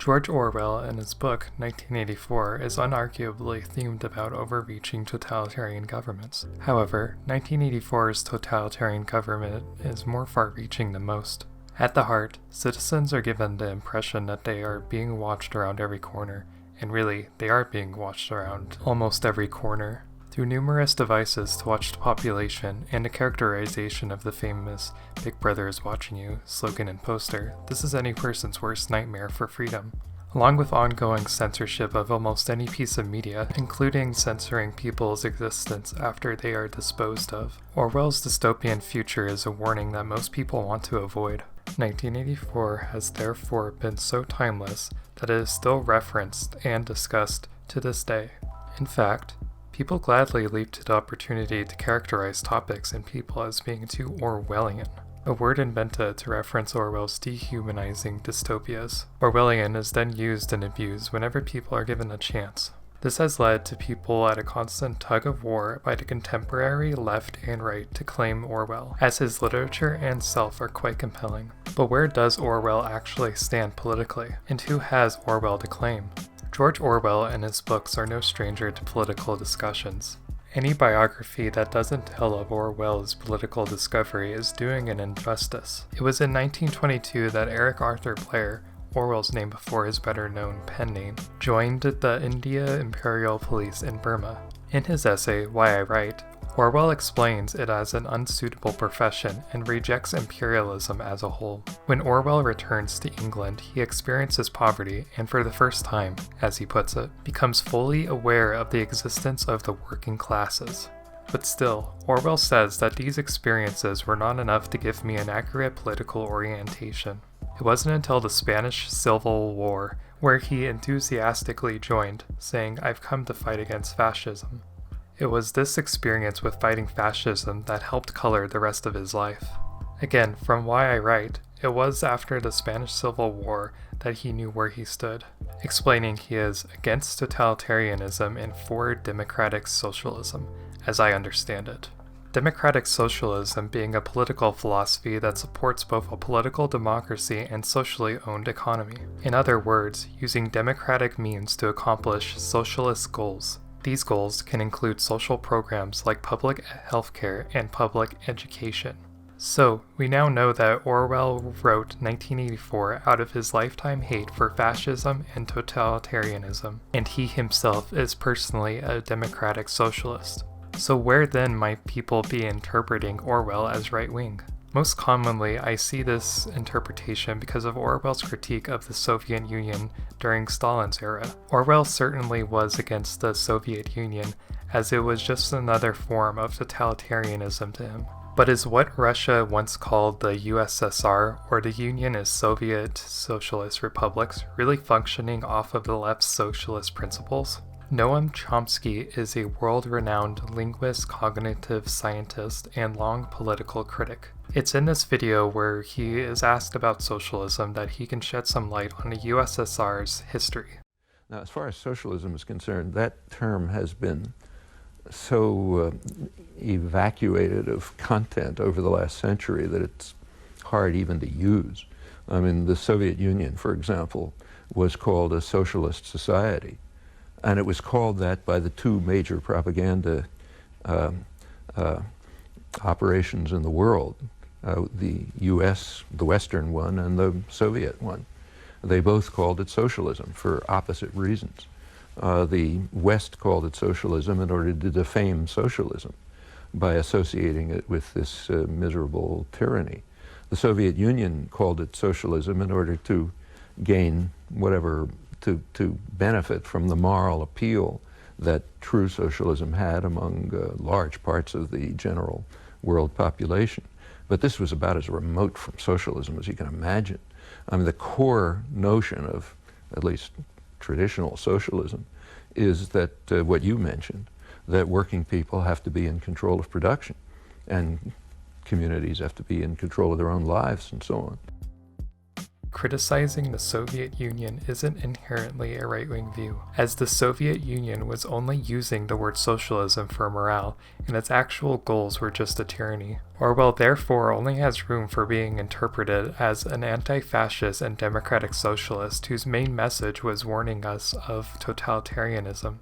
George Orwell, in his book 1984, is unarguably themed about overreaching totalitarian governments. However, 1984's totalitarian government is more far-reaching than most. At the heart, citizens are given the impression that they are being watched around every corner, and really, they are being watched around almost every corner. Through numerous devices to watch the population and a characterization of the famous "Big Brother is watching you" slogan and poster, this is any person's worst nightmare for freedom. Along with ongoing censorship of almost any piece of media, including censoring people's existence after they are disposed of, Orwell's dystopian future is a warning that most people want to avoid. 1984 has therefore been so timeless that it is still referenced and discussed to this day. In fact, people gladly leap to the opportunity to characterize topics and people as being too Orwellian, a word invented to reference Orwell's dehumanizing dystopias. Orwellian is then used and abused whenever people are given a chance. This has led to people at a constant tug-of-war by the contemporary left and right to claim Orwell, as his literature and self are quite compelling. But where does Orwell actually stand politically, and who has Orwell to claim? George Orwell and his books are no stranger to political discussions. Any biography that doesn't tell of Orwell's political discovery is doing an injustice. It was in 1922 that Eric Arthur Blair, Orwell's name before his better-known pen name, joined the India Imperial Police in Burma. In his essay, Why I Write, Orwell explains it as an unsuitable profession and rejects imperialism as a whole. When Orwell returns to England, he experiences poverty and for the first time, as he puts it, becomes fully aware of the existence of the working classes. But still, Orwell says that these experiences were not enough to give me an accurate political orientation. It wasn't until the Spanish Civil War where he enthusiastically joined, saying, "I've come to fight against fascism." It was this experience with fighting fascism that helped color the rest of his life. Again, from Why I Write, it was after the Spanish Civil War that he knew where he stood, explaining he is against totalitarianism and for democratic socialism, as I understand it. Democratic socialism being a political philosophy that supports both a political democracy and socially owned economy. In other words, using democratic means to accomplish socialist goals. These goals can include social programs like public healthcare and public education. So, we now know that Orwell wrote 1984 out of his lifetime hate for fascism and totalitarianism, and he himself is personally a democratic socialist. So where then might people be interpreting Orwell as right-wing? Most commonly, I see this interpretation because of Orwell's critique of the Soviet Union during Stalin's era. Orwell certainly was against the Soviet Union, as it was just another form of totalitarianism to him. But is what Russia once called the USSR, or the Union as Soviet Socialist Republics, really functioning off of the left's socialist principles? Noam Chomsky is a world-renowned linguist, cognitive scientist, and long political critic. It's in this video where he is asked about socialism that he can shed some light on the USSR's history. Now, as far as socialism is concerned, that term has been so evacuated of content over the last century that it's hard even to use. I mean, the Soviet Union, for example, was called a socialist society. And it was called that by the two major propaganda operations in the world, the US, the Western one, and the Soviet one. They both called it socialism for opposite reasons. The West called it socialism in order to defame socialism by associating it with this miserable tyranny. The Soviet Union called it socialism in order to gain whatever to benefit from the moral appeal that true socialism had among large parts of the general world population. But this was about as remote from socialism as you can imagine. I mean, the core notion of at least traditional socialism is that what you mentioned, that working people have to be in control of production and communities have to be in control of their own lives and so on. criticizing the Soviet Union isn't inherently a right-wing view, as the Soviet Union was only using the word socialism for morale, and its actual goals were just a tyranny. Orwell therefore only has room for being interpreted as an anti-fascist and democratic socialist whose main message was warning us of totalitarianism.